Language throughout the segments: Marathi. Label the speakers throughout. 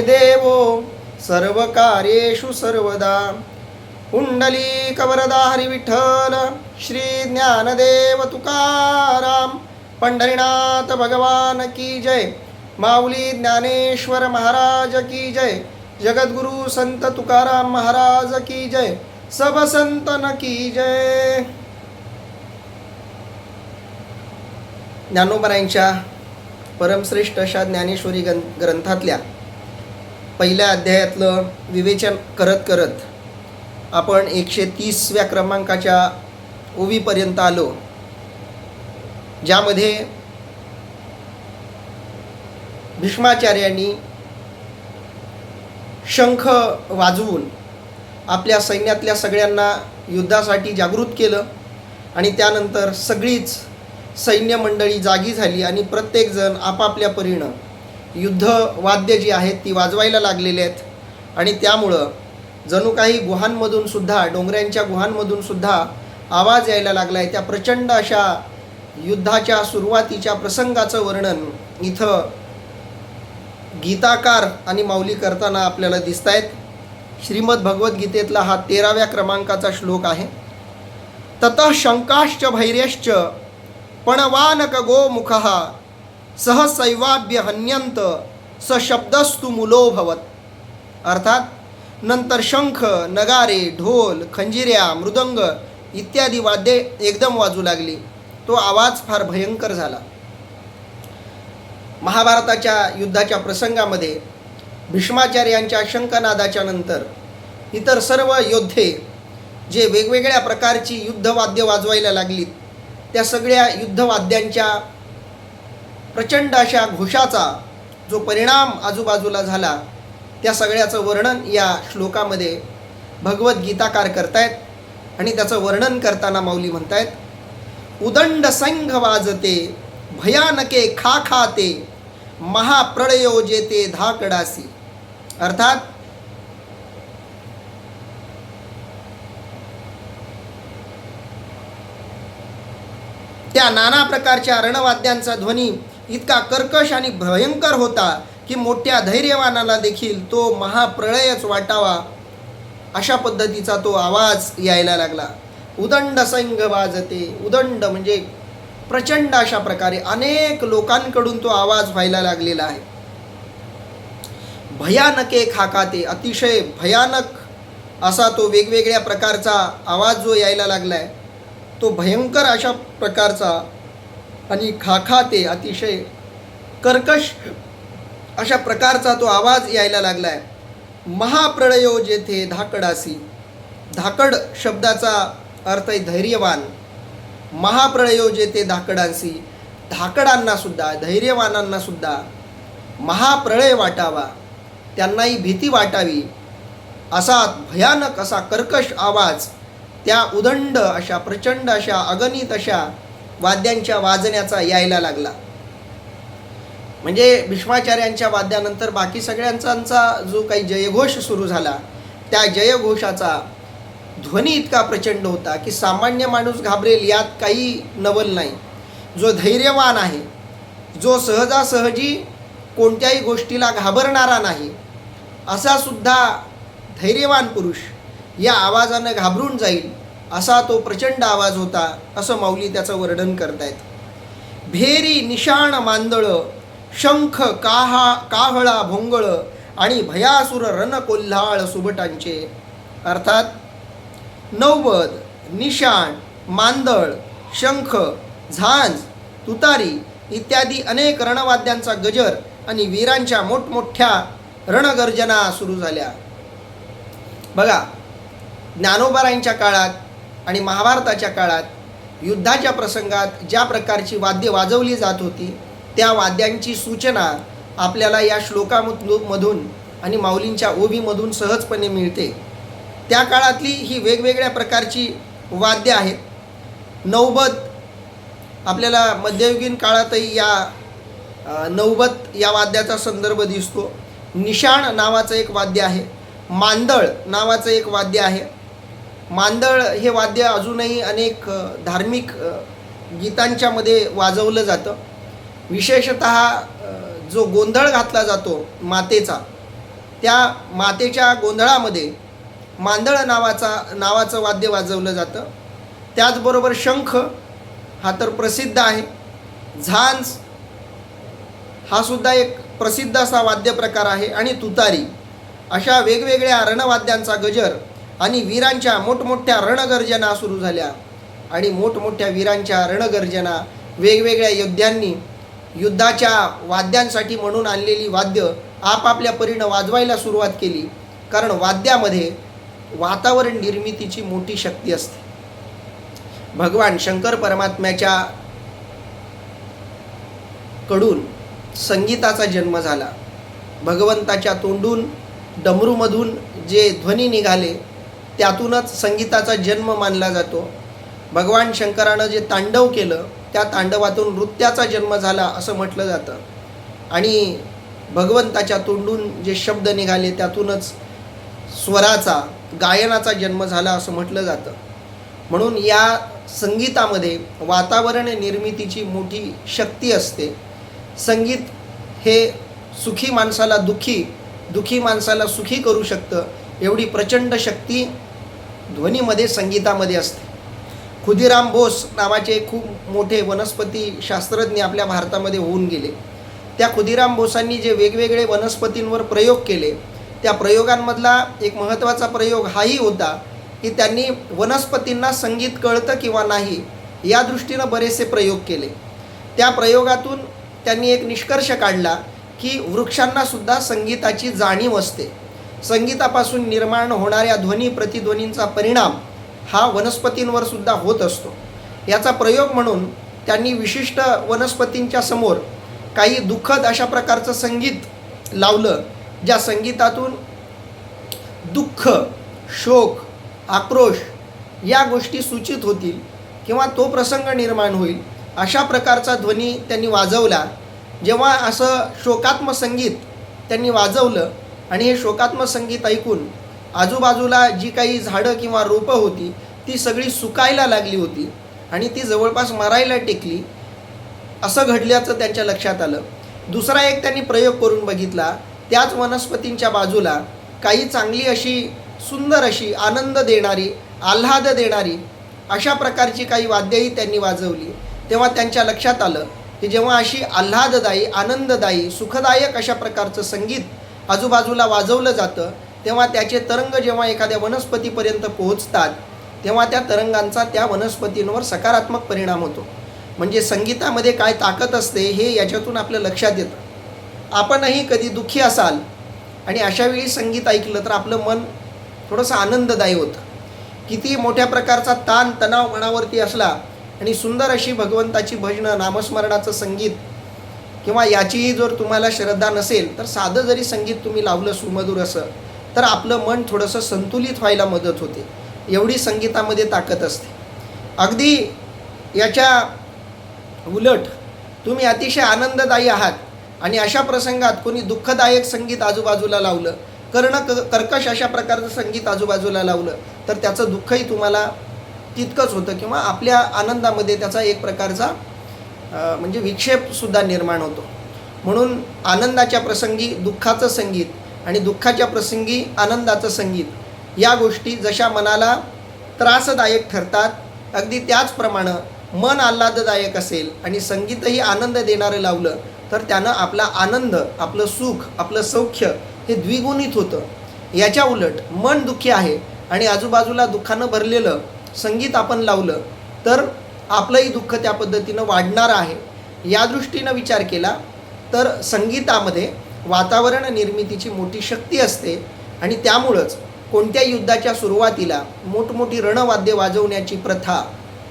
Speaker 1: देवो सर्वकार्येषु सर्वदा पुंडलीकवरदा हरी विठ्ठल श्री ज्ञानदेव तुकाराम पंढरीनाथ भगवान की जय। माऊली ज्ञानेश्वर महाराज की जय। जगद्गुरु संत तुकाराम महाराज की जय। सब संतन की जय। ज्ञानोबरायांच्या परमश्रेष्ठ अशा ज्ञानेश्वरी ग्रंथातल्या पहिल्या अध्यायातलं विवेचन करत करत आपण 130व्या क्रमांकाच्या ओवीपर्यंत आलो, ज्यामध्ये भीष्माचार्यांनी शंख वाजवून आपल्या सैन्यातल्या सगळ्यांना युद्धासाठी जागृत केलं आणि त्यानंतर सगळीच सैन्य मंडळी जागी झाली आणि प्रत्येकजण आपापल्या परीनं युद्धवाद्य जी आहेत ती वाजवायला लागलेले आहेत आणि त्यामुळं जणू काही गुहांमधून सुद्धा, डोंगरांच्या गुहांमधून सुद्धा आवाज यायला लागला आहे। त्या प्रचंड अशा युद्धाच्या सुरुवातीच्या प्रसंगाचं वर्णन इथं गीताकार आणि माऊली करताना आपल्याला दिसत आहेत। श्रीमद भगवद्गीतेतला हा 13व्या क्रमांकाचा श्लोक आहे। ततः शंकाश्च भैर्यश्च पणवानक गोमुखः सहसैवाभ्य हन्यंत स शब्दस्तु मूलो भवत। अर्थात नंतर शंख, नगारे, ढोल, खंजिऱ्या, मृदंग इत्यादी वाद्ये एकदम वाजू लागली। तो आवाज फार भयंकर झाला। महाभारताच्या युद्धाच्या प्रसंगामध्ये भीष्माचार्यांच्या शंखनादाच्या नंतर इतर सर्व योद्धे जे वेगवेगळ्या प्रकारची युद्धवाद्य वाजवायला लागलीत, त्या सगळ्या युद्धवाद्यांच्या प्रचंड अशा घोषाचा जो परिणाम आजूबाजूला झाला, त्या सगळ्याचं वर्णन या श्लोकामध्ये भगवद्गीताकार करतायत आणि त्याचं वर्णन करताना माऊली म्हणतायत, उदंड संघ वाजते भयानके खा खाते महाप्रळयो जेते धाकडासी। अर्थात त्या नाना प्रकारच्या रणवाद्यांचा ध्वनी इतका कर्कश आणि भयंकर होता की मोठ्या धैर्यवानाला देखील तो महाप्रळयच वाटावा अशा पद्धतीचा तो आवाज यायला लागला। उदंड संघ वाजते, उदंड म्हणजे प्रचंड अशा प्रकारे अनेक लोकांकडून तो आवाज व्हायला लागलेला आहे। भयानके खाकाते, अतिशय भयानक असा तो वेगवेगळ्या प्रकारचा आवाज जो यायला लागलाय, तो भयंकर अशा प्रकारचा आणि खाखाते अतिशय कर्कश अशा प्रकारचा तो आवाज यायला लागलाय। महाप्रळयो जेथे धाकडासी, धाकड शब्दाचा अर्थ आहे धैर्यवान। महाप्रळयो जेथे धाकडासी, धाकडांना सुद्धा, धैर्यवानांना सुद्धा महाप्रळय वाटावा, त्यांनाही भीती वाटावी असा भयानक असा कर्कश आवाज त्या उदंड अशा प्रचंड अशा अगणित अशा वाद्यांच्या वाजण्याचा यायला लागला। म्हणजे भीष्माचार्यांच्या वाद्यानंतर बाकी सगळ्यांचा जो काही जयघोष सुरू झाला, त्या जयघोषाचा ध्वनी इतका प्रचंड होता की सामान्य माणूस घाबरेल यात काही नवल नाही। जो धैर्यवान आहे, जो सहजासहजी कोणत्याही गोष्टीला घाबरणारा नाही, असा सुद्धा धैर्यवान पुरुष या आवाजानं घाबरून जाईल असा तो प्रचंड आवाज होता, असं माऊली त्याचं वर्णन करतायत। भेरी निशाण मांदळ शंख काहळा भोंगळ आणि भयासुर रणकोल्हाळ सुबटांचे। अर्थात नौबद, निशाण, मांदळ, शंख, झांज, तुतारी इत्यादी अनेक रणवाद्यांचा गजर आणि वीरांच्या मोठमोठ्या रणगर्जना सुरू झाल्या। बघा, ज्ञानोबरायांच्या काळात आणि महाभारताच्या काळात युद्धाच्या प्रसंगात ज्या प्रकारची वाद्य वाजवली जात होती, त्या वाद्यांची सूचना आपल्याला या श्लोकामधून आणि माऊलींच्या ओवीमधून सहजपणे मिळते। त्या काळातली ही वेगवेगळ्या प्रकारची वाद्य आहेत। नौबत आपल्याला मध्ययुगीन काळातही या नौबत या वाद्याचा संदर्भ दिसतो। निशाण नावाचं एक वाद्य आहे, मांदळ नावाचं एक वाद्य आहे। मांदळ हे वाद्य अजूनही अनेक धार्मिक गीतांच्या मध्ये वाजवलं जातं। विशेषतः जो गोंधळ घातला जातो मातेचा, त्या मातेच्या गोंधळामध्ये मांदळ नावाचं वाद्य वाजवलं जातं. त्याचबरोबर शंख हा तर प्रसिद्ध आहे. झांज हा सुद्धा एक प्रसिद्ध असा वाद्य प्रकार आहे. आणि तुतारी अशा वेगवेगळ्या रणवाद्यांचा गजर आणि वीरांच्या मोठमोठ्या रणगर्जना सुरू झाल्या. आणि मोठमोठ्या वीरांच्या रणगर्जना वेगवेगळ्या योद्ध्यांनी युद्धाच्या वाद्यांसाठी म्हणून आणलेली वाद्य आपापल्या परीनं वाजवायला सुरुवात केली. कारण वाद्यामध्ये वातावरण निर्मितीची मोठी शक्ती असते. भगवान शंकर परमात्म्याच्या कडून संगीताचा जन्म झाला. भगवंताच्या तोंडून डमरूमधून जे ध्वनी निघाले त्यातूनच संगीताचा जन्म मानला जातो. भगवान शंकरानं जे तांडव केलं त्या तांडवातून नृत्याचा जन्म झाला असं म्हटलं जातं. आणि भगवंताच्या तोंडून जे शब्द निघाले त्यातूनच स्वराचा गायनाचा जन्म झाला असं म्हटलं जातं. म्हणून या संगीतामध्ये वातावरण निर्मितीची मोठी शक्ती असते. संगीत हे सुखी माणसाला दुःखी माणसाला सुखी करू शकतं. एवढी प्रचंड शक्ती ध्वनीमध्ये संगीतामध्ये असते. खुदिराम बोस नावाचे खूप मोठे वनस्पती शास्त्रज्ञ आपल्या भारतामध्ये होऊन गेले. त्या खुदिराम बोसांनी जे वेगवेगळे वनस्पतींवर प्रयोग केले त्या प्रयोगांमधला एक महत्त्वाचा प्रयोग हाही होता की त्यांनी वनस्पतींना संगीत कळतं किंवा नाही या दृष्टीनं बरेचसे प्रयोग केले. त्या प्रयोगातून त्यांनी एक निष्कर्ष काढला की वृक्षांनासुद्धा संगीताची जाणीव असते. संगीतापासून निर्माण होणाऱ्या ध्वनी प्रतिध्वनींचा परिणाम हा वनस्पतींवर सुद्धा होत असतो. याचा प्रयोग म्हणून त्यांनी विशिष्ट वनस्पतींच्या समोर काही दुःखद अशा प्रकारचं संगीत लावलं ज्या संगीतातून दुःख, शोक, आक्रोश या गोष्टी सूचित होतील किंवा तो प्रसंग निर्माण होईल अशा प्रकारचा ध्वनी त्यांनी वाजवला. जेव्हा असं शोकात्मक संगीत त्यांनी वाजवलं आणि हे शोकात्मक संगीत ऐकून आजूबाजूला जी काही झाडं किंवा रोपं होती ती सगळी सुकायला लागली होती आणि ती जवळपास मरायला टेकली असं घडल्याचं त्यांच्या लक्षात आलं. दुसरा एक त्यांनी प्रयोग करून बघितला. त्याच वनस्पतींच्या बाजूला काही चांगली अशी सुंदर अशी आनंद देणारी आल्हाद देणारी अशा प्रकारची काही वाद्यही त्यांनी वाजवली. तेव्हा त्यांच्या लक्षात आलं की जेव्हा अशी आल्हाददायी आनंददायी सुखदायक अशा प्रकारचं संगीत आजूबाजूला वाजवलं जातं तेव्हा त्याचे तरंग जेव्हा एखाद्या वनस्पतीपर्यंत पोहोचतात तेव्हा त्या तरंगांचा त्या वनस्पतींवर सकारात्मक परिणाम होतो. म्हणजे संगीतामध्ये काय ताकद असते हे याच्यातून आपल्या लक्षात येतं. आपणही कधी दुःखी असाल आणि अशावेळी संगीत ऐकलं तर आपलं मन थोडंसं आनंददायी होतं. किती मोठ्या प्रकारचा ताण तणाव मनावरती असला आणि सुंदर अशी भगवंताची भजनं नामस्मरणाचं संगीत किंवा याचीही जर तुम्हाला श्रद्धा नसेल तर साधं जरी संगीत तुम्ही लावलं सुमधुर असं तर आपलं मन थोडंसं संतुलित व्हायला मदत होते. एवढी संगीतामध्ये ताकद असते. अगदी याच्या उलट तुम्ही अतिशय आनंददायी आहात आणि अशा प्रसंगात कोणी दुःखदायक संगीत आजूबाजूला लावलं कर्कश अशा प्रकारचं संगीत आजूबाजूला लावलं तर त्याचं दुःखही तुम्हाला तितकंच होतं किंवा आपल्या आनंदामध्ये त्याचा एक प्रकारचा म्हणजे विक्षेपसुद्धा निर्माण होतो. म्हणून आनंदाच्या प्रसंगी दुःखाचं संगीत आणि दुःखाच्या प्रसंगी आनंदाचं संगीत या गोष्टी जशा मनाला त्रासदायक ठरतात अगदी त्याचप्रमाणे मन आल्हाददायक असेल आणि संगीतही आनंद देणारं लावलं तर त्यानं आपला आनंद आपलं सुख आपलं सौख्य हे द्विगुणित होतं. याच्या उलट मन दुःखी आहे आणि आजूबाजूला दुःखानं भरलेलं संगीत आपण लावलं तर आपलंही दुःख त्या पद्धतीनं वाढणारं आहे. या दृष्टीनं विचार केला तर संगीतामध्ये वातावरण निर्मितीची मोठी शक्ती असते आणि त्यामुळंच कोणत्या युद्धाच्या सुरुवातीला मोठमोठी रणवाद्य वाजवण्याची प्रथा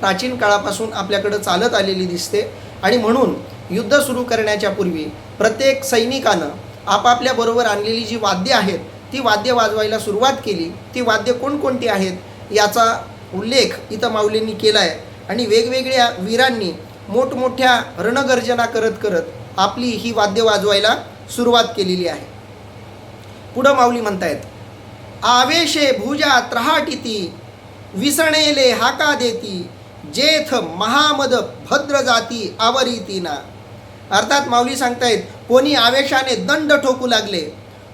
Speaker 1: प्राचीन काळापासून आपल्याकडं चालत आलेली दिसते. आणि म्हणून युद्ध सुरू करण्याच्या पूर्वी प्रत्येक सैनिकानं आपापल्याबरोबर आणलेली जी वाद्य आहेत ती वाद्य वाजवायला सुरुवात केली. ती वाद्य कोणकोणती आहेत याचा उल्लेख इथं माऊलींनी केला आहे आणि वेगवेगळ्या वीरांनी मोठमोठ्या रणगर्जना करत करत आपली ही वाद्य वाजवायला सुरुवात केलेली आहे. पुढं माऊली म्हणतायत, आवेशे भुजा त्रहाटिती विसणेले हाका देती जेथ महामद भद्र जाती आवरीती ना. अर्थात माऊली सांगतायत कोणी आवेशाने दंड ठोकू लागले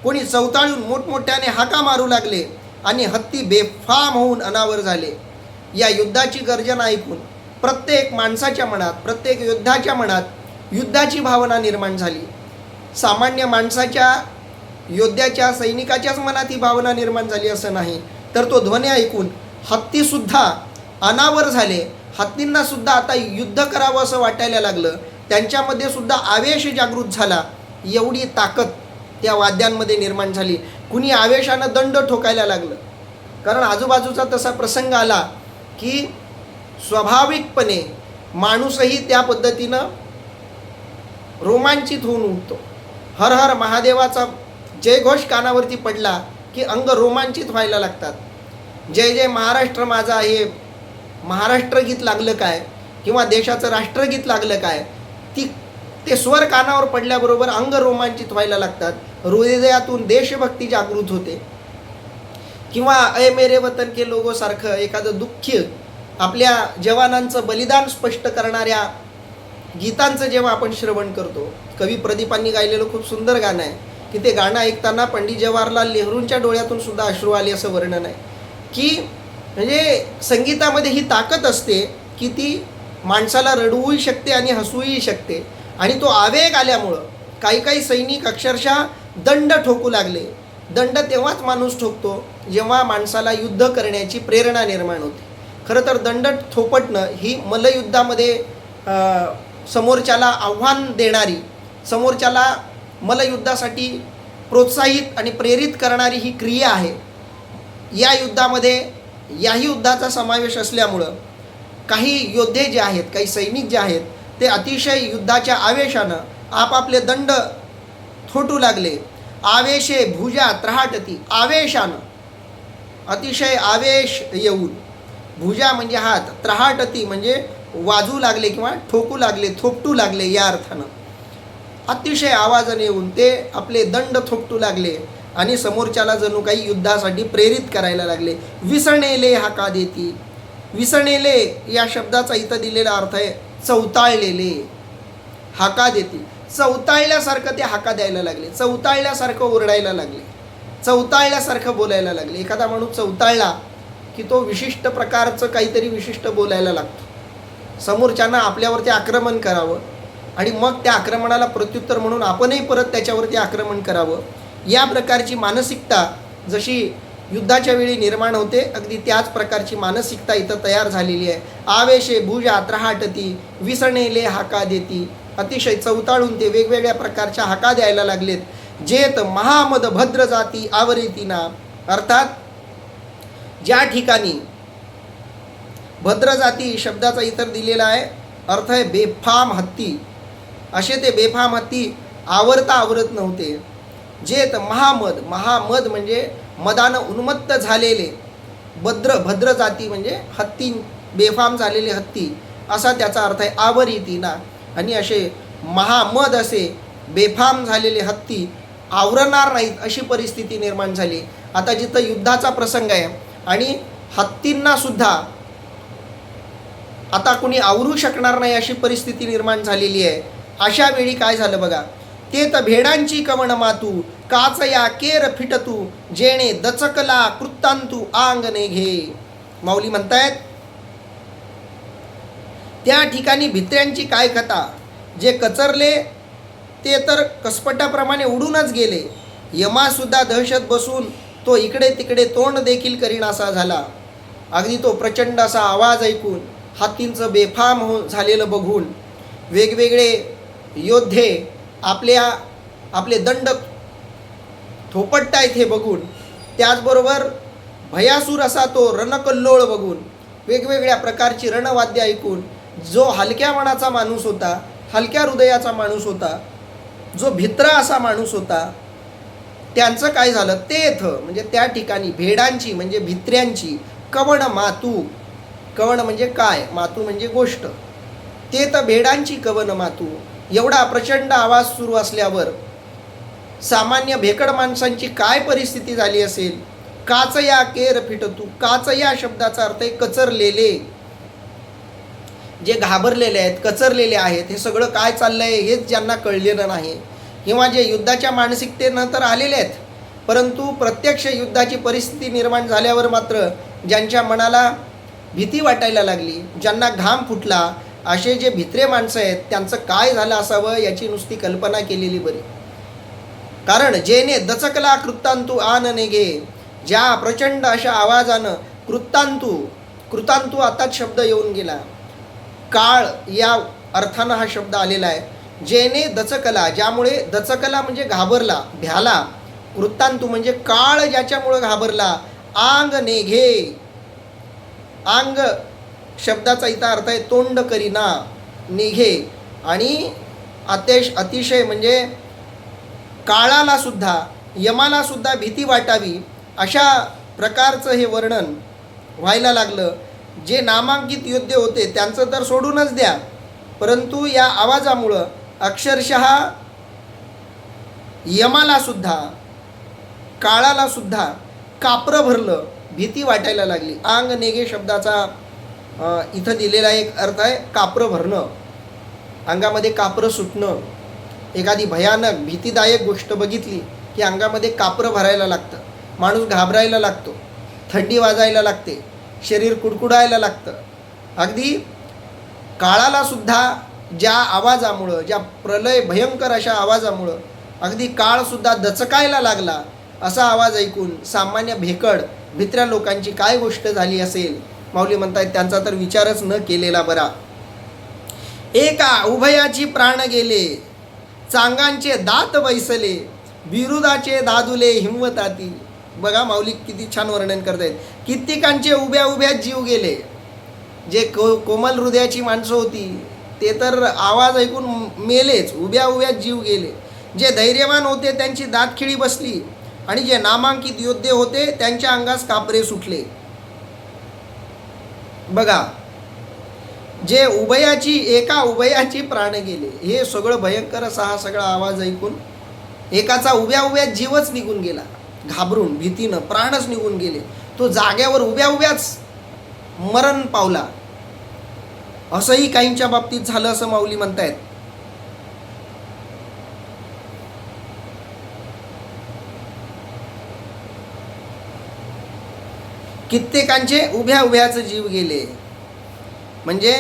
Speaker 1: कोणी चवताळून मोठमोठ्याने हाका मारू लागले आणि हत्ती बेफाम होऊन अनावर झाले. या युद्धाची गर्जना ऐकून प्रत्येक माणसाच्या मनात, प्रत्येक योद्ध्याच्या मनात युद्धाची भावना निर्माण झाली. सामान्य माणसाच्या, योद्ध्याच्या, सैनिकाच्याच मनात ही भावना निर्माण झाली असं नाही, तर तो ध्वनी ऐकून हत्तीसुद्धा अनावर झाले. हत्तींना सुद्धा आता युद्ध करावं असं वाटायला लागलं. त्यांच्यामध्ये सुद्धा आवेश जागृत झाला. एवढी ताकद त्या वाद्यांमध्ये निर्माण झाली. कुणी आवेशानं दंड ठोकायला लागलं. कारण आजूबाजूचा तसा प्रसंग आला की स्वाभाविकपणे माणूसही त्या पद्धतीनं रोमांचित होऊन उठतो. हर हर महादेवाचा जयघोष कानावरती पडला की अंग रोमांचित व्हायला लागतात. जय जय महाराष्ट्र माझा हे महाराष्ट्रगीत लागलं काय किंवा देशाचं राष्ट्रगीत लागलं काय, ते स्वर कानावर पडल्याबरोबर अंग रोमांचित व्हायला लागतात. हृदयातून देशभक्ती जागृत होते. किंवा अय मेरे वतन के लोगो सारखं एखादं दुःख, आपल्या जवानांचं बलिदान स्पष्ट करणाऱ्या गीतांचं जेव्हा आपण श्रवण करतो, कवी प्रदीपांनी गायलेलं खूप सुंदर गाणं आहे की ते गाणं ऐकताना पंडित जवाहरलाल नेहरूंच्या डोळ्यातून सुद्धा अश्रू आले असं वर्णन आहे. की म्हणजे संगीतामध्ये ही ताकद असते की ती माणसाला रडवूही शकते आणि हसूही शकते. आणि तो आवेग आल्यामुळं काही काही सैनिक अक्षरशः दंड ठोकू लागले. दंड तेव्हाच माणूस ठोकतो जेव्हा माणसाला युद्ध करण्याची प्रेरणा निर्माण होते. खरं तर दंड थोपटणं ही मल्लयुद्धामध्ये समोरच्याला आव्हान देणारी, समोरच्याला मल्लयुद्धासाठी प्रोत्साहित आणि प्रेरित करणारी ही क्रिया आहे. या युद्धामध्ये याही युद्धाचा समावेश असल्यामुळं काही योद्धे जे आहेत, काही सैनिक जे आहेत, ते अतिशय युद्धाच्या आवेशानं आपापले दंड थोटू लागले. आवेशे भुजा त्राहटती, आवेशानं, अतिशय आवेश येऊन, भुजा म्हणजे हात, त्राहटती म्हणजे वाजू लागले किंवा ठोकू लागले, थोपटू लागले. या अर्थानं अतिशय आवाजाने येऊन ते आपले दंड थोपटू लागले आणि समोरच्याला जणू काही युद्धासाठी प्रेरित करायला लागले. विसणेले हाका देती, विसणेले या शब्दाचा इथं दिलेला अर्थ आहे चवताळलेले. हाका देती, चवताळल्यासारखं ते हाका द्यायला लागले, चवताळल्यासारखं ओरडायला लागले, चवताळल्यासारखं बोलायला लागले. एखादा माणूस चवताळला की तो विशिष्ट प्रकारचं काहीतरी विशिष्ट बोलायला लागतो. समोरच्यांना आपल्यावरती आक्रमण करावं आणि मग त्या आक्रमणाला प्रत्युत्तर म्हणून आपणही परत त्याच्यावरती आक्रमण करावं. या प्रकारची मानसिकता जशी युद्धाच्या वेळी निर्माण होते, अगदी त्याच प्रकारची मानसिकता इथं तयार झालेली आहे. आवेशे भुजा त्राहटती, विसणेले हाका देती. अतिशय चवताळून ते वेगवेगळ्या प्रकारच्या हाका द्यायला लागलेत. जेत महामद भद्र जाती आवरितीना, अर्थात ज्या ठिकाणी भद्र जाती शब्दाचा इतर दिलेला आहे अर्थ आहे बेफाम हत्ती, असे ते बेफाम हत्ती आवरता आवरत नव्हते. जेत महामद, महामद म्हणजे मदानं उन्मत्त झालेले, भद्र जाती म्हणजे हत्ती, बेफाम झालेले हत्ती असा त्याचा अर्थ आहे आवरितीना. आणि असे महामद असे बेफाम झालेले हत्ती आवरणार नाहीत अशी परिस्थिती निर्माण झाली. आता जिथं युद्धाचा प्रसंग आहे आणि हत्तींना सुद्धा आता कुणी आवरू शकणार नाही अशी परिस्थिती निर्माण झालेली आहे. अशा वेळी काय झालं बघा. ते तर भेडांची कवण मातू, काच या केर फिटतू, जेणे दचकला कृत्तांतू आंगणे घे. माऊली म्हणतायत त्या ठिकाणी भित्र्यांची काय कथा, जे कचरले ते तर कसपटाप्रमाणे उडूनच गेले. यमासुद्धा दहशत बसून तो इकडे तिकडे तोंड देखील करीनासा झाला. अगदी तो प्रचंड असा आवाज ऐकून, हत्तींचं बेफाम झालेलं बघून, वेगवेगळे योद्धे आपले दंड थोपटतायत हे बघून, त्याचबरोबर भयासूर असा तो रणकल्लोळ बघून, वेगवेगळ्या प्रकारची रणवाद्य ऐकून, जो हलक्या मनाचा माणूस होता, हलक्या हृदयाचा माणूस होता, जो भित्रा असा माणूस होता, त्यांचं काय झालं. तेथ म्हणजे त्या ठिकाणी भेडांची म्हणजे भित्र्यांची, कवण मातू, कवण म्हणजे काय, मातू म्हणजे गोष्ट, ते तर भेडांची कवन मातू. एवढा प्रचंड आवाज सुरू असल्यावर सामान्य भेकड माणसांची काय परिस्थिती झाली असेल. काच या केर फिटतू, काच या शब्दाचा अर्थ आहे कचरलेले, जे घाबरलेले आहेत, कचरलेले आहेत. हे सगळं काय चाललंय हेच ज्यांना कळलेलं नाही किंवा जे युद्धाच्या मानसिकतेनंतर आलेले आहेत परंतु प्रत्यक्ष युद्धाची परिस्थिती निर्माण झाल्यावर मात्र ज्यांच्या मनाला भीती वाटायला लागली, ज्यांना घाम फुटला, असे जे भित्रे माणसं आहेत त्यांचं काय झालं असावं याची नुसती कल्पना केलेली बरी. कारण जेने दचकला कृत्तांतू आन नेघे, ज्या प्रचंड अशा आवाजानं कृतांतू आताच शब्द येऊन गेला. काळ या अर्थानं हा शब्द आलेला आहे. जेने दचकला, ज्यामुळे दचकला म्हणजे घाबरला, भ्याला. कृत्तांतू म्हणजे काळ ज्याच्यामुळं घाबरला. आंग नेघे, आंग शब्दाचा इथं अर्थ आहे तोंड करीना, निघे. आणि अतिशय म्हणजे काळाला सुद्धा, यमाला सुद्धा भीती वाटावी अशा प्रकारचं हे वर्णन व्हायला लागलं. जे नामांकित योद्धे होते त्यांचं तर सोडूनच द्या, परंतु या आवाजामुळं अक्षरशः यमाला सुद्धा, काळाला सुद्धा कापरं भरलं, भीती वाटायला लागली. आंग नेगे शब्दाचा इथं दिलेला एक अर्थ आहे कापरं भरणं, अंगामध्ये कापरं सुटणं. एखादी भयानक भीतीदायक गोष्ट बघितली की अंगामध्ये कापरं भरायला लागतं, माणूस घाबरायला लागतो, थंडी वाजायला लागते, शरीर कुडकुडायला लागतं. अगदी काळाला सुद्धा ज्या आवाजामुळं, ज्या प्रलय भयंकर अशा आवाजामुळं अगदी काळसुद्धा दचकायला लागला, असा आवाज ऐकून सामान्य भेकड भित्र्या लोकांची काय गोष्ट झाली असेल, माऊली म्हणतायत त्यांचा तर विचारच न केलेला बरा. एका उभयाची प्राण गेले, चांगांचे दात बैसले, बिरुदाचे दादुले हिंवताती. बघा माऊली किती छान वर्णन करतायत. कित्येकांचे उभ्या उभ्यात जीव गेले. जे कोमल हृदयाची माणसं होती ते तर आवाज ऐकून मेलेच, उभ्या उभ्यात जीव गेले. जे धैर्यवान होते त्यांची दातखिळी बसली आणि जे नामांकित योद्धे होते त्यांच्या अंगास कापरे सुटले. बघा, जे एका उभयाची प्राण गेले, हे सगळं भयंकर असा हा सगळा आवाज ऐकून एकाचा उभ्या उभ्यात जीवच निघून गेला, घाबरून भीतीनं प्राणच निघून गेले. तो जाग्यावर उभ्या उभ्याच मरण पावला. असंही काहींच्या बाबतीत झालं असं माऊली म्हणतायत. कित्येकांचे उभ्या उभ्याच जीव गेले, म्हणजे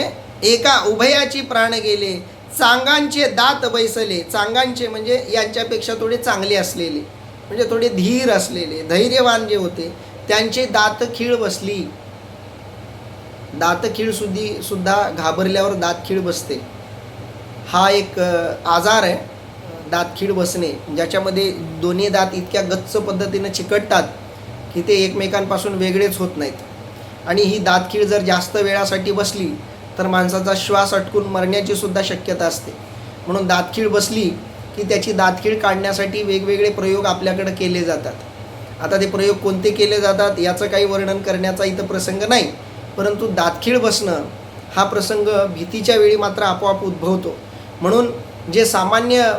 Speaker 1: एका उभयाची प्राण गेले. चांगांचे दात बैसले, चांगांचे म्हणजे यांच्यापेक्षा थोडे चांगले असलेले, म्हणजे थोडे धीर असलेले, धैर्यवान जे होते त्यांचे दातखीळ बसली. दातखीळ सुद्धा घाबरल्यावर दातखीळ बसते. हा एक आजार आहे दातखीळ बसणे, ज्याच्यामध्ये दोन्ही दात इतक्या गच्च पद्धतीनं चिकटतात की ते एकमेकांपासून वेगळेच होत नाहीत. आणि ही दातखीळ जर जास्त वेळासाठी बसली तर माणसाचा श्वास अटकून मरण्याची सुद्धा शक्यता असते. म्हणून दातखीळ बसली की त्याची दातखीळ काढण्यासाठी वेगवेगळे प्रयोग आपल्याकडे केले जातात. आता ते प्रयोग कोणते केले जातात याचं काही वर्णन करण्याचा इथं प्रसंग नाही, परंतु दातखीळ बसणं हा प्रसंग भीतीच्या वेळी मात्र आपोआप उद्भवतो. म्हणून जे सामान्य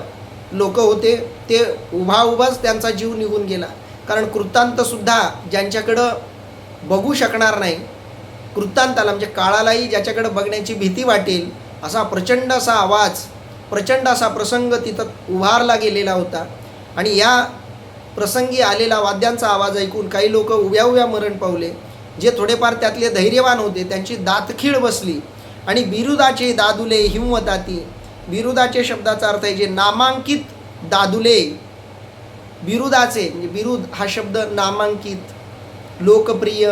Speaker 1: लोक होते ते उभाच त्यांचा जीव निघून गेला. कारण कृत्तांतसुद्धा ज्यांच्याकडं बघू शकणार नाही, कृत्तांताला म्हणजे काळालाही ज्याच्याकडं बघण्याची भीती वाटेल असा प्रचंड असा आवाज, प्रचंड असा प्रसंग तिथं उभारला गेलेला होता. आणि या प्रसंगी आलेला वाद्यांचा आवाज ऐकून काही लोक उभ्या उभ्या मरण पावले. जे थोडेफार त्यातले धैर्यवान होते त्यांची दातखीळ बसली. आणि बिरुदाचे दादुले हिंवताती, बिरुदाचे शब्दाचा अर्थ आहे जे नामांकित दादुले. बिरुदाचे म्हणजे बिरुद हा शब्द नामांकित, लोकप्रिय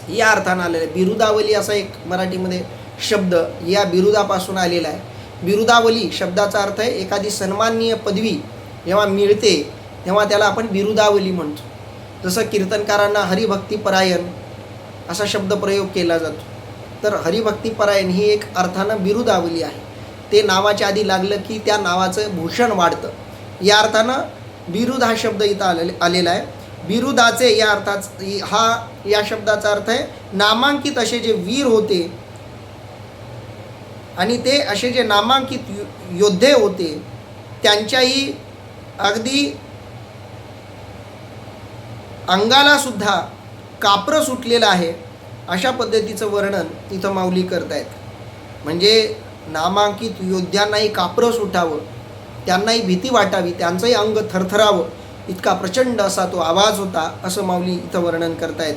Speaker 1: या अर्थानं आलेला आहे. बिरुदावली असा एक मराठीमध्ये शब्द या बिरुदापासून आलेला आहे. बिरुदावली शब्दाचा अर्थ आहे एखादी सन्माननीय पदवी जेव्हा मिळते तेव्हा त्याला आपण बिरुदावली म्हणतो. जसं कीर्तनकारांना हरिभक्तीपरायण असा शब्द प्रयोग केला जातो, तर हरिभक्तीपरायण ही एक अर्थानं बिरुदावली आहे. ते नावाच्या आधी लागलं की त्या नावाचं भूषण वाढतं. या अर्थानं बिरुद हा शब्द इथं आलेला आहे. बिरुदाचे या या शब्दाचा अर्थ आहे नामांकित असे जे वीर होते आणि ते असे जे नामांकित योद्धे होते त्यांच्याही अगदी अंगाला सुद्धा कापरं सुटलेलं आहे अशा पद्धतीचं वर्णन इथं माऊली करतायत. म्हणजे नामांकित योद्ध्यांनाही कापरं सुटावं, त्यांनाही भीती वाटावी, त्यांचंही अंग थरथरावं इतका प्रचंड असा तो आवाज होता, असं माऊली इथं वर्णन करतायत।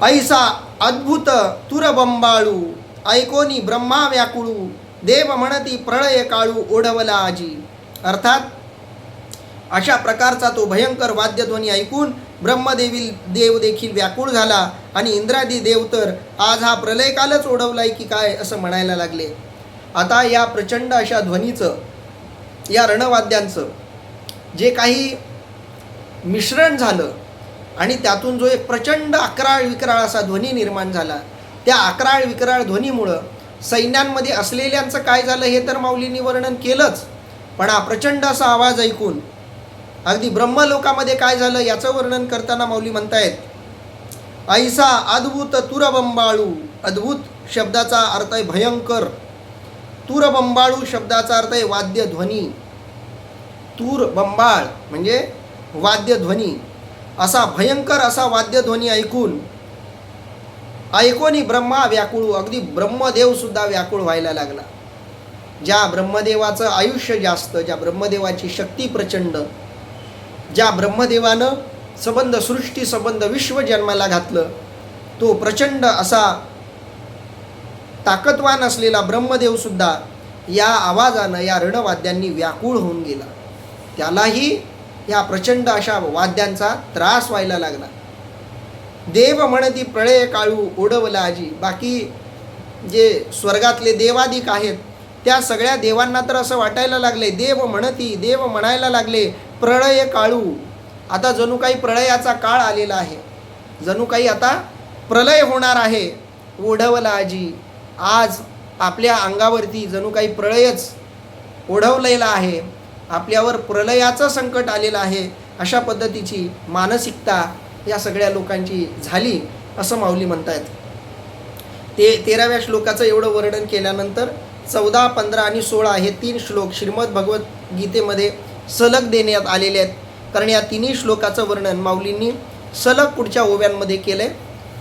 Speaker 1: ऐसा अद्भुत तुरबंबाळू ऐकोनी ब्रह्मा व्याकुळू देव म्हणती प्रळय काळू ओढवला आजी। अर्थात अशा प्रकारचा तो भयंकर वाद्यध्वनी ऐकून देव देखील व्याकुळ झाला आणि इंद्रादी देव तर आज हा प्रलयकालच ओढवलाय की काय असं म्हणायला लागले। आता या प्रचंड अशा ध्वनीचं, या रणवाद्यांचं जे काही मिश्रण झालं आणि त्यातून जो एक प्रचंड अकराळ विक्राळ असा ध्वनी निर्माण झाला, त्या अकराळ विक्राळ ध्वनीमुळं सैन्यांमध्ये असलेल्यांचं काय झालं हे तर माऊलींनी वर्णन केलंच, पण हा प्रचंड असा आवाज ऐकून अगदी ब्रह्मलोकामध्ये काय झालं याचं वर्णन करताना माऊली म्हणतायत, ऐसा अद्भुत तुरबंबाळू। अद्भुत शब्दाचा अर्थ आहे भयंकर, तुरबंबाळू शब्दाचा अर्थ आहे वाद्यध्वनी। तूर बंबाळ म्हणजे वाद्यध्वनी, असा भयंकर असा वाद्यध्वनी ऐकोनी ब्रह्मा व्याकुळू, अगदी ब्रह्मदेव सुद्धा व्याकुळ व्हायला लागला। ज्या ब्रह्मदेवाचं आयुष्य जास्त, ज्या ब्रह्मदेवाची शक्ती प्रचंड, ज्या ब्रह्मदेवानं संबंध सृष्टी संबंध विश्व जन्माला घातलं, तो प्रचंड असा ताकदवान असलेला ब्रह्मदेव सुद्धा या आवाजानं, या रणवाद्यांनी व्याकुळ होऊन गेला। त्यालाही या प्रचंड अशा वाद्यांचा त्रास व्हायला लागला। देव म्हणती प्रळय काळू ओढवला आजी। बाकी जे स्वर्गातले देवादिक आहेत त्या सगळ्या देवांना तर असं वाटायला लागले, देव म्हणायला लागले प्रळय काळू। आता जणू काही प्रळयाचा काळ आलेला आहे, जणू काही आता प्रलय होणार आहे। ओढवला आजी, आज आपल्या अंगावरती जणू काही प्रळयच ओढवलेला आहे, आपल्यावर प्रलयाचं संकट आलेलं आहे, अशा पद्धतीची मानसिकता या सगळ्या लोकांची झाली असं माऊली म्हणतायत। ते 13व्या श्लोकाचं एवढं वर्णन केल्यानंतर 14, 15 आणि 16 हे 3 श्लोक श्रीमद भगवद्गीतेमध्ये सलग देण्यात आलेले आहेत, कारण या तिन्ही श्लोकाचं वर्णन माऊलींनी सलग पुढच्या ओव्यांमध्ये केलं आहे,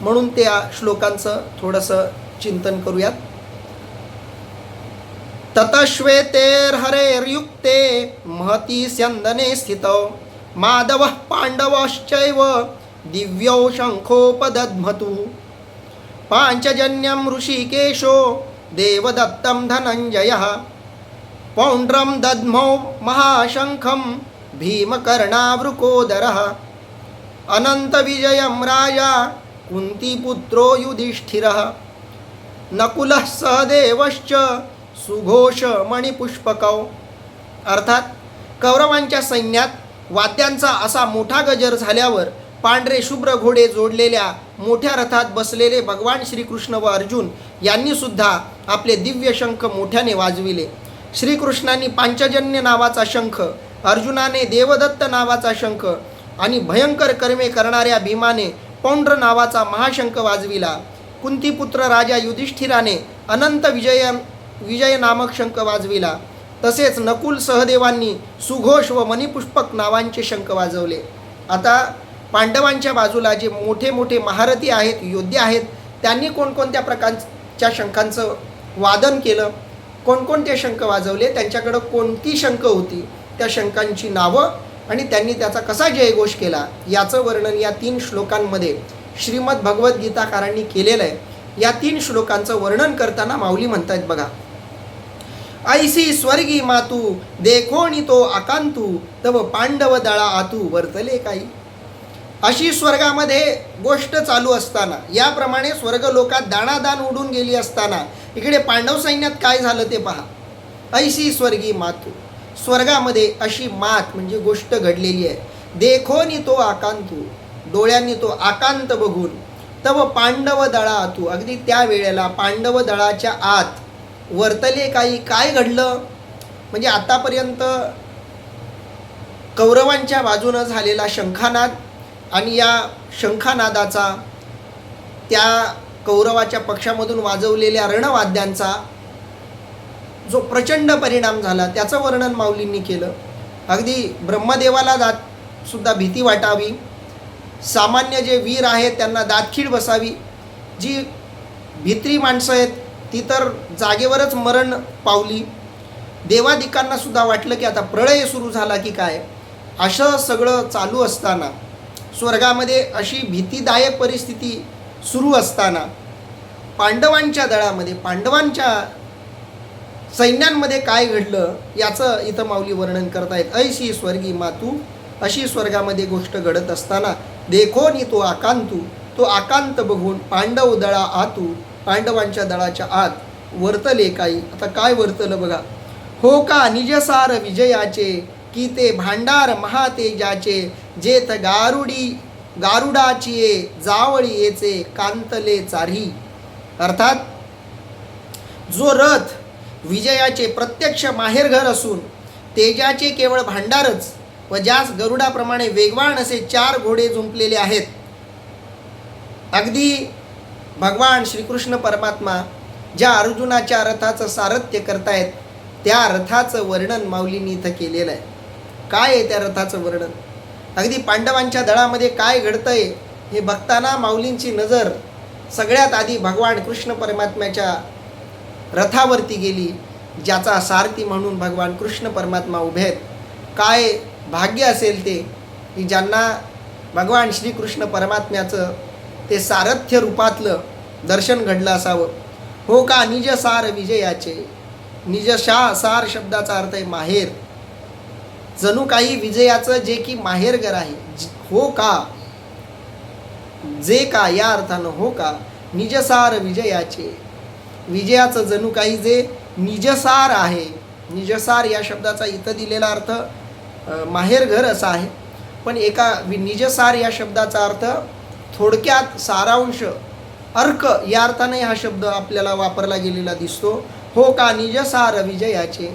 Speaker 1: म्हणून त्या श्लोकांचं थोडंसं चिंतन करूयात। ततश्वेतेर्हरेर्युक्ते महती स्यंदने स्थितौ माधवः पांडवश्चैव दिव्यौ शंखोपदध्मतु पांचजन्यं ऋषिकेशो देवदत्तं धनञ्जयः पौण्ड्रं दद्मौ महाशंखं भीमकर्णावृकोदरः अनन्तविजयं राजा कुन्तीपुत्रो युधिष्ठिरः नकुलः सहदेवश्च सुघोष मणिपुष्पकौ। अर्थात कौरवांच्या सैन्यात वाद्यांचा असा मोठा गजर झाल्यावर पांढरे शुभ्र घोडे जोडलेल्या मोठ्या रथात बसलेले भगवान श्रीकृष्ण व अर्जुन यांनी सुद्धा आपले दिव्य शंख मोठ्याने वाजविले। श्रीकृष्णांनी पांचजन्य नावाचा शंख, अर्जुनाने देवदत्त नावाचा शंख आणि भयंकर कर्मे करणाऱ्या भीमाने पौंड्र नावाचा महाशंख वाजविला। कुंतीपुत्र राजा युधिष्ठिराने अनंत विजय नामक शंख वाजविला। तसेच नकुल सहदेवांनी सुघोष व मणिपुष्पक नावांचे शंख वाजवले। आता पांडवांच्या बाजूला जे मोठे मोठे महारथी आहेत, योद्धे आहेत, त्यांनी कोणकोणत्या प्रकारच्या शंखांचं वादन केलं, कोणकोणते शंख वाजवले, त्यांच्याकडं कोणती शंख होती, त्या शंखांची नावं आणि त्यांनी त्याचा कसा जयघोष केला, याचं वर्णन या 3 श्लोकांमध्ये श्रीमद भगवद्गीताकारांनी केलेलं आहे। या 3 श्लोकांचं वर्णन करताना माऊली म्हणतायत बघा, ऐसी स्वर्गी मातू देखोणी तो आकांतू तव पांडव दळा आतू वर्तले काही। अशी स्वर्गामध्ये गोष्ट चालू असताना, याप्रमाणे स्वर्गलोकात दाणादाण उडून गेली असताना इकडे पांडव सैन्यात काय झालं ते पहा। ऐसी स्वर्गी मातू, स्वर्गामध्ये अशी मात म्हणजे गोष्ट घडलेली आहे। देखोनी तो आकांतू, डोळ्यांनी तो आकांत बघून, तव पांडव दळा आतू, अगदी त्या वेळेला पांडव दळाच्या आत वर्तले काही, काय घडलं म्हणजे आतापर्यंत कौरवांच्या बाजूनं झालेला शंखानाद आणि या शंखानादाचा, त्या कौरवाच्या पक्षामधून वाजवलेल्या रणवाद्यांचा जो प्रचंड परिणाम झाला त्याचं वर्णन माऊलींनी केलं। अगदी ब्रह्मदेवाला सुद्धा भीती वाटावी, सामान्य जे वीर आहेत त्यांना दातखीड बसावी, जी भित्री माणसं आहेत ती तर जागेवरच मरण पावली। देवादिकांना सुद्धा वाटलं की आता प्रळय सुरू झाला की काय, असं सगळं चालू असताना, स्वर्गामध्ये अशी भीतीदायक परिस्थिती सुरू असताना, पांडवांच्या दळामध्ये, पांडवांच्या सैन्यांमध्ये काय घडलं याचं इथं माऊली वर्णन करतायत. ऐशी स्वर्गी मातू, अशी स्वर्गामध्ये गोष्ट घडत असताना, देखोनी तो आकांतू, तो आकांत बघून पांडव दळा आतू, पांडवांच्या दळाच्या आत वर्तले काही. आता काय वर्तलं बघा. हो का निजसार विजयाचे, की ते भांडार महातेजाचे, जेथ गारुडाची जावळी येचे कांतले चारी. अर्थात जो रथ विजयाचे प्रत्यक्ष माहेरघर असून तेजाचे केवळ भांडारच व ज्यास गरुडाप्रमाणे वेगवान असे 4 घोडे जुंपलेले आहेत. अगदी भगवान श्रीकृष्ण परमात्मा ज्या अर्जुनाच्या रथाचं सारथ्य करतायत त्या रथाचं वर्णन माऊलींनी इथं केलेलं आहे. काय आहे त्या रथाचं वर्णन? अगदी पांडवांच्या दळामध्ये काय घडतंय हे बघताना माऊलींची नजर सगळ्यात आधी भगवान कृष्ण परमात्म्याच्या रथावरती गेली, ज्याचा सारथी म्हणून भगवान कृष्ण परमात्मा उभे आहेत. काय भाग्य असेल ते की ज्यांना भगवान श्रीकृष्ण परमात्म्याचं ते सारथ्य रूपातलं दर्शन घडलं असावं. हो का निजसार विजयाचे, सार शब्दाचा अर्थ आहे माहेर. जणू काही विजयाचं जे की माहेरघर आहे. हो का, जे का या अर्थानं हो का निजसार विजयाचे, विजयाचं जणू काही जे निजसार आहे. निजसार या शब्दाचा इथं दिलेला अर्थ माहेरघर असा आहे, पण एका निजसार या शब्दाचा अर्थ थोडक्यात सारांश अर्क या अर्थाने हा शब्द आपल्याला वापरला गेलेला दिसतो. हो का निजसार विजयाचे,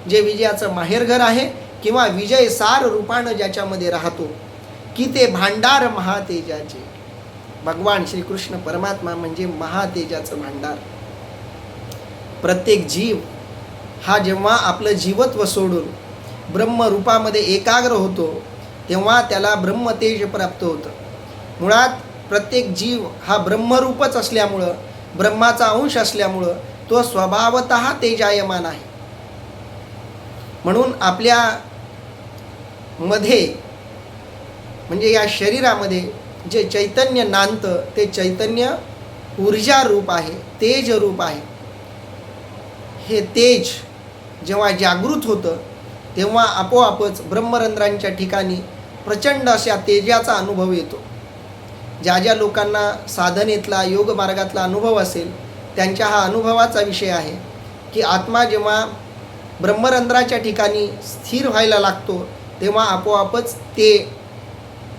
Speaker 1: जे विजयाचं माहेरघर आहे किंवा विजय सार रूपानं ज्याच्यामध्ये राहतो, की ते भांडार महातेजाचे. भगवान श्रीकृष्ण परमात्मा म्हणजे महातेजाचं भांडार. प्रत्येक जीव हा जेव्हा आपलं जीवत्व सोडून ब्रह्मरूपामध्ये एकाग्र होतो तेव्हा त्याला ब्रह्मतेज प्राप्त होतं. मुळात प्रत्येक जीव हा ब्रह्मरूपच असल्यामुळं, ब्रह्माचा अंश असल्यामुळं तो स्वभावतः तेजायमान आहे. म्हणून आपल्या मध्ये म्हणजे या शरीरामध्ये जे चैतन्य नांदतं ते चैतन्य ऊर्जा रूप आहे, तेज रूप आहे. हे तेज जेव्हा जागृत होतं तेव्हा आपोआपच ब्रह्मरंध्रांच्या ठिकाणी प्रचंड अशा तेजाचा अनुभव येतो. ज्या ज्या लोकांना साधनेतला योग मार्गातला अनुभव असेल त्यांच्या हा अनुभवाचा विषय आहे की आत्मा जेव्हा ब्रह्मरंध्राच्या ठिकाणी स्थिर व्हायला लागतो तेव्हा आपोआपच ते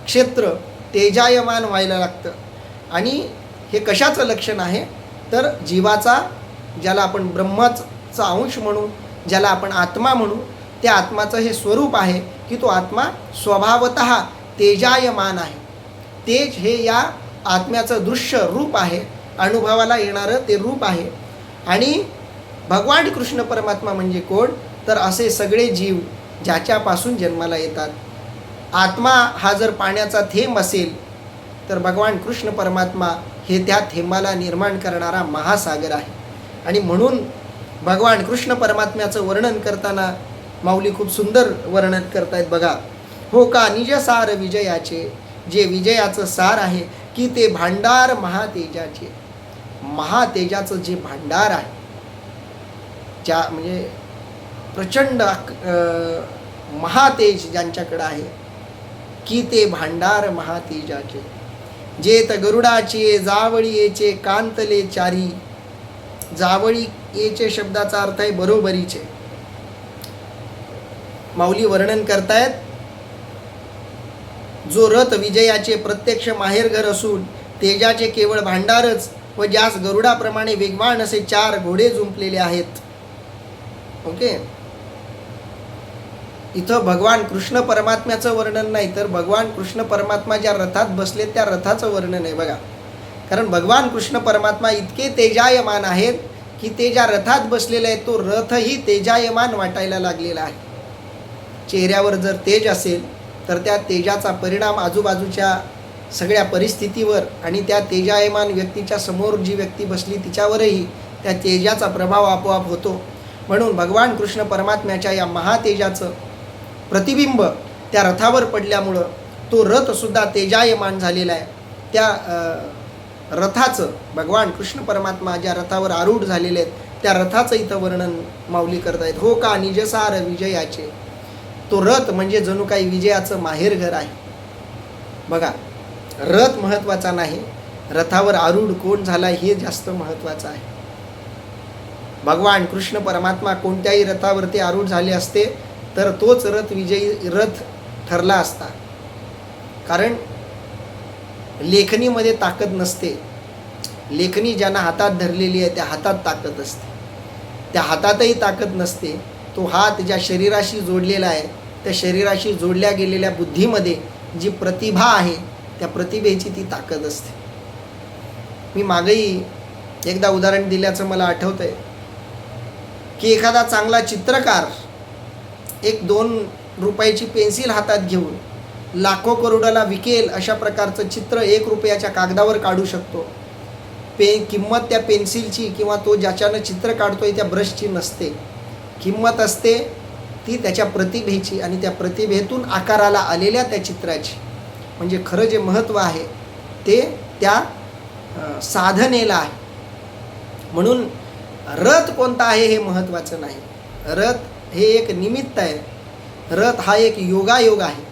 Speaker 1: क्षेत्र तेजायमान व्हायला लागतं. आणि हे कशाचं लक्षण आहे तर जीवाचा, ज्याला आपण ब्रह्माचा अंश म्हणू, ज्याला आपण आत्मा म्हणू, त्या आत्माचं हे स्वरूप आहे की तो आत्मा स्वभावतः तेजायमान आहे. तेज हे या आत्म्याचं दृश्य रूप आहे, अनुभवाला येणारं ते रूप आहे. आणि भगवान कृष्ण परमात्मा म्हणजे कोण तर असे सगळे जीव ज्याच्यापासून जन्माला येतात. आत्मा हा जर पाण्याचा थेंब असेल तर भगवान कृष्ण परमात्मा हे त्या थेंबाला निर्माण करणारा महासागर आहे. आणि म्हणून भगवान कृष्ण परमात्म्याचं वर्णन करताना माऊली खूप सुंदर वर्णन करतायत बघा. हो का निजसार विजयाचे, जे विजयाचं सार आहे की ते भांडार महातेजाचे. महातेजाचं जे भांडार आहे, ज्या म्हणजे प्रचंड महातेज ज्यांच्याकडं आहे, की ते भांडार महातेजाचे. जेत गरुडाचे जावळी येचे कांतले चारी. जावळी येचे शब्दाचा अर्थ आहे बरोबरीचे. माऊली वर्णन करतायत जो रथ विजयाचे प्रत्यक्ष माहेरघर असून तेजाचे केवळ भांडारच व ज्यास गरुडाप्रमाणे वेगवान असे 4 घोडे जुंपलेले आहेत. ओके, इथं भगवान कृष्ण परमात्म्याचं वर्णन नाही तर भगवान कृष्ण परमात्मा ज्या रथात बसले त्या रथाचं वर्णन आहे बघा. कारण भगवान कृष्ण परमात्मा इतके तेजायमान आहेत की ते ज्या रथात बसलेले आहेत तो रथही तेजायमान वाटायला लागलेला आहे. चेहऱ्यावर जर तेज असेल तर त्या तेजाचा परिणाम आजूबाजूच्या सगळ्या परिस्थितीवर आणि त्या तेजायमान व्यक्तीच्या समोर जी व्यक्ती बसली तिच्यावरही त्या तेजाचा प्रभाव आपोआप होतो. म्हणून भगवान कृष्ण परमात्म्याच्या या महातेजाचं प्रतिबिंब त्या रथावर पडल्यामुळं तो रथसुद्धा तेजायमान झालेला आहे. त्या रथाचं भगवान कृष्ण परमात्मा ज्या रथावर आरूढ झालेले आहेत त्या रथाचं इथं वर्णन माऊली करतायत. हो का निजसार विजयाचे, तो रथ म्हणजे जणू काही विजयाचं माहेरघर आहे. बघा, रथ महत्त्वाचा नाही, रथावर आरूढ कोण झाला हे जास्त महत्त्वाचं आहे. भगवान कृष्ण परमात्मा कोणत्याही रथावरती आरूढ झाले असते तर तोच रथ विजयी रथ ठरला असता. कारण लेखणीमध्ये ताकद नसते, लेखणी ज्यांना हातात धरलेली आहे त्या हातात ताकद असते. त्या हातातही ताकद नसते, तो हात ज्या शरीराशी जोडलेला आहे त्या शरीराशी जोडल्या गेलेल्या बुद्धीमध्ये जी प्रतिभा आहे त्या प्रतिभेची ती ताकद असते. मी मागेही एकदा उदाहरण दिल्याचं मला आठवतं आहे की एखादा चांगला चित्रकार 1-2 रुपयाची पेन्सिल हातात घेऊन लाखो करोडाला विकेल अशा प्रकारचं चित्र 1 रुपयाच्या कागदावर काढू शकतो. किंमत त्या पेन्सिलची किंवा तो ज्याच्यानं चित्र काढतोय त्या ब्रशची नसते, किंमत असते ती त्याच्या प्रतिभेची आणि त्या प्रतिभेतून आकाराला आलेल्या त्या चित्राची. म्हणजे खरं जे महत्त्व आहे ते त्या साधनेला आहे. म्हणून रथ कोणता आहे हे महत्त्वाचं नाही, रथ हे एक निमित्त आहे, रथ हा एक योगायोग आहे.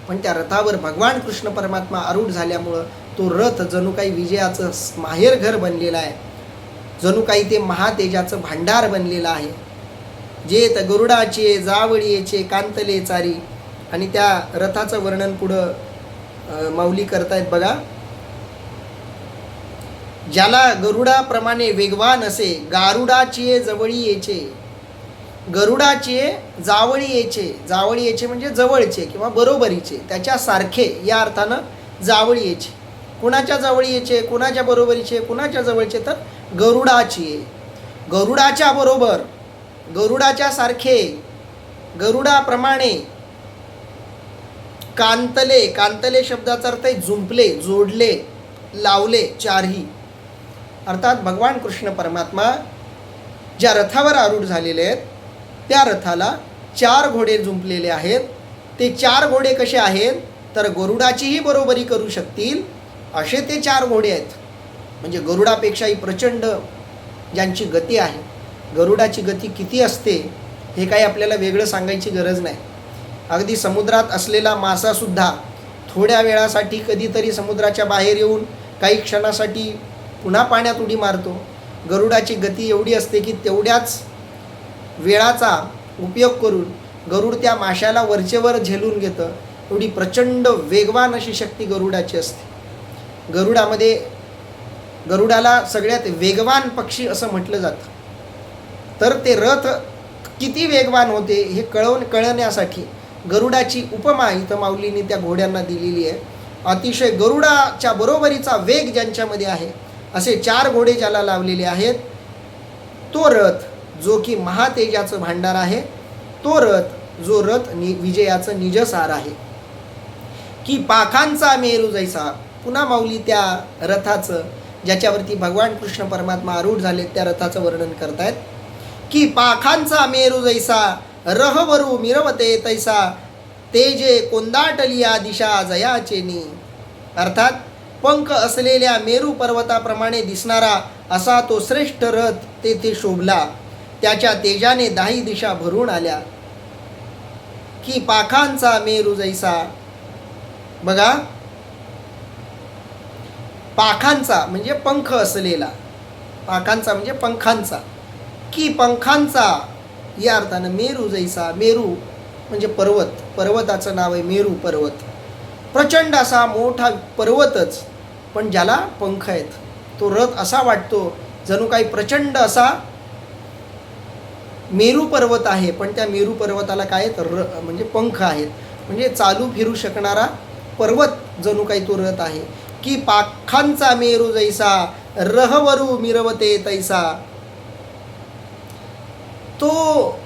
Speaker 1: पण त्या रथावर भगवान कृष्ण परमात्मा आरूढ झाल्यामुळं तो रथ जणू काही विजयाचं माहेरघर बनलेला आहे, जणू काही ते महातेजाचं भांडार बनलेलं आहे. जेत गरुडाचे जावळीचे कांतले चारी, आणि त्या रथाचं वर्णन पुढं माऊली करतायत बघा. ज्याला गरुडाप्रमाणे वेगवान असे गारुडाचे जवळी येचे, गरुडाचे जावळी येचे, जावळी येचे म्हणजे जवळचे किंवा बरोबरीचे, त्याच्यासारखे या अर्थानं जावळी येचे. कुणाच्या जवळी येचे, कुणाच्या बरोबरीचे, कुणाच्या जवळचे, तर गरुडाची, गरुडाच्या बरोबर, गरुडाच्या सारखे, गरुडाप्रमाणे. कांतले, कांतले शब्दाचा अर्थ आहे जुंपले, जोडले, लावले चारही. अर्थात भगवान कृष्ण परमात्मा ज्या रथावर आरूढ झालेले आहेत त्या रथाला 4 घोडे जुंपलेले आहेत. ते 4 घोडे कसे आहेत तर गरुडाचीही बरोबरी करू शकतील असे ते 4 घोडे आहेत. म्हणजे गरुडापेक्षाही प्रचंड ज्यांची गती आहे. गरुडाची गती किती असते हे काही आपल्याला वेगळं सांगायची गरज नाही. अगदी समुद्रात असलेला मासासुद्धा थोड्या वेळासाठी कधीतरी समुद्राच्या बाहेर येऊन काही क्षणासाठी पुन्हा पाण्यात उडी मारतो. गरुडाची गती एवढी असते की तेवढ्याच वेळाचा उपयोग करून गरुड त्या माशाला वरचेवर झेलून घेतं. एवढी प्रचंड वेगवान अशी शक्ती गरुडाची असते. गरुडाला सगळ्यात वेगवान पक्षी असं म्हटलं जातं. तर ते रथ किती वेगवान होते हे कळण्यासाठी गरुडाची उपमा इथं माऊलींनी त्या घोड्यांना दिलेली आहे. अतिशय गरुडाच्या बरोबरीचा वेग ज्यांच्यामध्ये आहे असे 4 घोडे ज्याला लावलेले आहेत, तो रथ जो की महातेजाचं भांडार आहे, तो रथ जो रथ विजयाचं निजसार आहे. की पाखांचा मेरू जैसा, पुन्हा माऊली त्या रथाचं ज्याच्यावरती भगवान कृष्ण परमात्मा आरूढ झाले त्या रथाचं वर्णन करतायत. की पाखांचा मेरू जैसा रहवरू मिरवते तैसा, तेजे कोंदाटलिया दिशा जयाचेनी. अर्थात पंख असलेल्या मेरू पर्वताप्रमाणे दिसणारा असा तो श्रेष्ठ रथ तेथे शोभला, त्याच्या तेजाने 10 दिशा भरून आल्या. की पाखांचा मेरू जैसा, बघा पाखांचा म्हणजे पंख असलेला, पाखांचा म्हणजे पंखांचा, की पंखांचा या अर्थानं मेरू जैसा, मेरू म्हणजे पर्वत, पर्वताचं नाव आहे मेरू पर्वत. प्रचंड असा मोठा पर्वतच पण ज्याला पंख आहेत. तो रथ असा वाटतो जणू काही प्रचंड असा मेरू पर्वत आहे, पण त्या मेरू पर्वताला काय आहेत म्हणजे पंख आहेत. म्हणजे चालू फिरू शकणारा पर्वत जणू काही तो रथ आहे. की पाखांचा मेरू जैसा रहवरू मिरवते तैसा. तो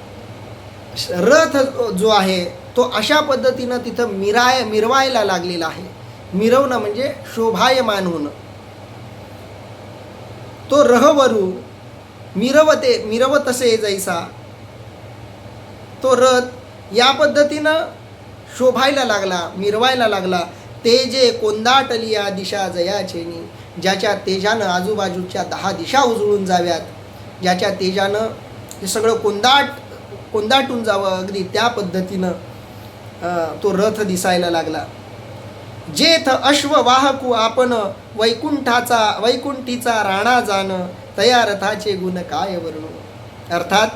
Speaker 1: रथ जो आहे तो अशा पद्धतीनं तिथं मिरवायला लागलेला आहे. मिरवणं म्हणजे शोभायमान होणं. तो रहवरू मिरवत असे जैसा, तो रथ या पद्धतीनं शोभायला लागला, मिरवायला लागला. तेजे कोंदाटलिया दिशा जयाचेनी, ज्याच्या तेजानं आजूबाजूच्या 10 दिशा उजळून जाव्यात, ज्याच्या तेजानं हे सगळं कोंदाटून जावं, अगदी त्या पद्धतीनं तो रथ दिसायला लागला. जेथ अश्व वाहकू आपण वैकुंठीचा राणा जाण, तया रथाचे गुण काय वर्णू. अर्थात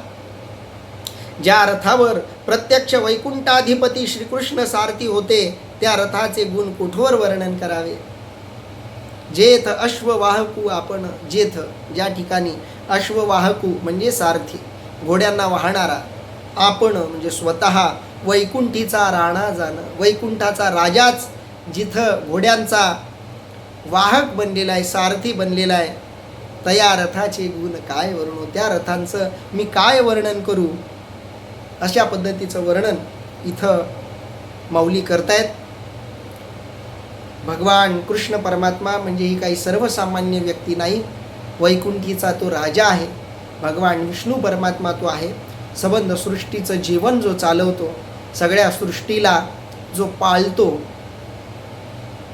Speaker 1: ज्या रथावर प्रत्यक्ष वैकुंठाधिपती श्रीकृष्ण सारथी होते, त्या रथाचे गुण कुठवर वर्णन करावे. जेथ अश्ववाहकू आपण, जेथ ज्या ठिकाणी, अश्ववाहकू म्हणजे सारथी, घोड्यांना वाहणारा, आपण म्हणजे स्वतः, वैकुंठीचा राणा जाणं, वैकुंठाचा राजाच जिथं घोड्यांचा वाहक बनलेला आहे, सारथी बनलेला आहे, तया रथाचे गुण काय वर्णू, त्या रथांचं मी काय वर्णन करू. अशा पद्धतीचं वर्णन इथं माऊली करतायत. भगवान कृष्ण परमात्मा म्हणजे ही काही सर्वसामान्य व्यक्ती नाही. वैकुंठीचा तो राजा आहे. भगवान विष्णू परमात्मा तो आहे. संबंध सृष्टीचं जीवन जो चालवतो, सगळ्या सृष्टीला जो पाळतो,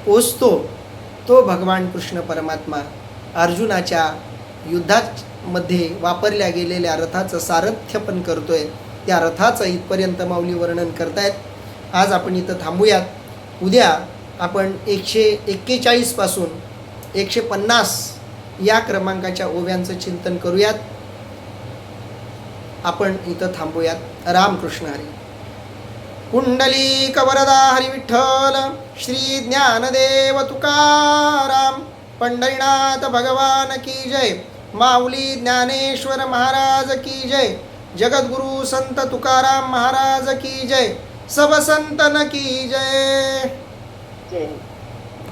Speaker 1: पोसतो, तो भगवान कृष्ण परमात्मा अर्जुनाच्या युद्धामध्ये वापरल्या गेलेल्या रथाचं सारथ्य पण करतोय. त्या रथाचं इथपर्यंत माऊली वर्णन करतायत. आज आपण इथं थांबूयात. उद्या आपण 141 पासून 150 या क्रमांकाच्या ओव्यांचं चिंतन करूयात. आपण इथं थांबूयात. रामकृष्ण हरी. पुंडलिक वरदा हरी विठ्ठल, श्री ज्ञानदेव तुकाराम, पंढरीनाथ भगवान की जय. माऊली ज्ञानेश्वर महाराज की जय. जगद्गुरु संत तुकाराम महाराज की जय. सब संतन की जय.
Speaker 2: जय.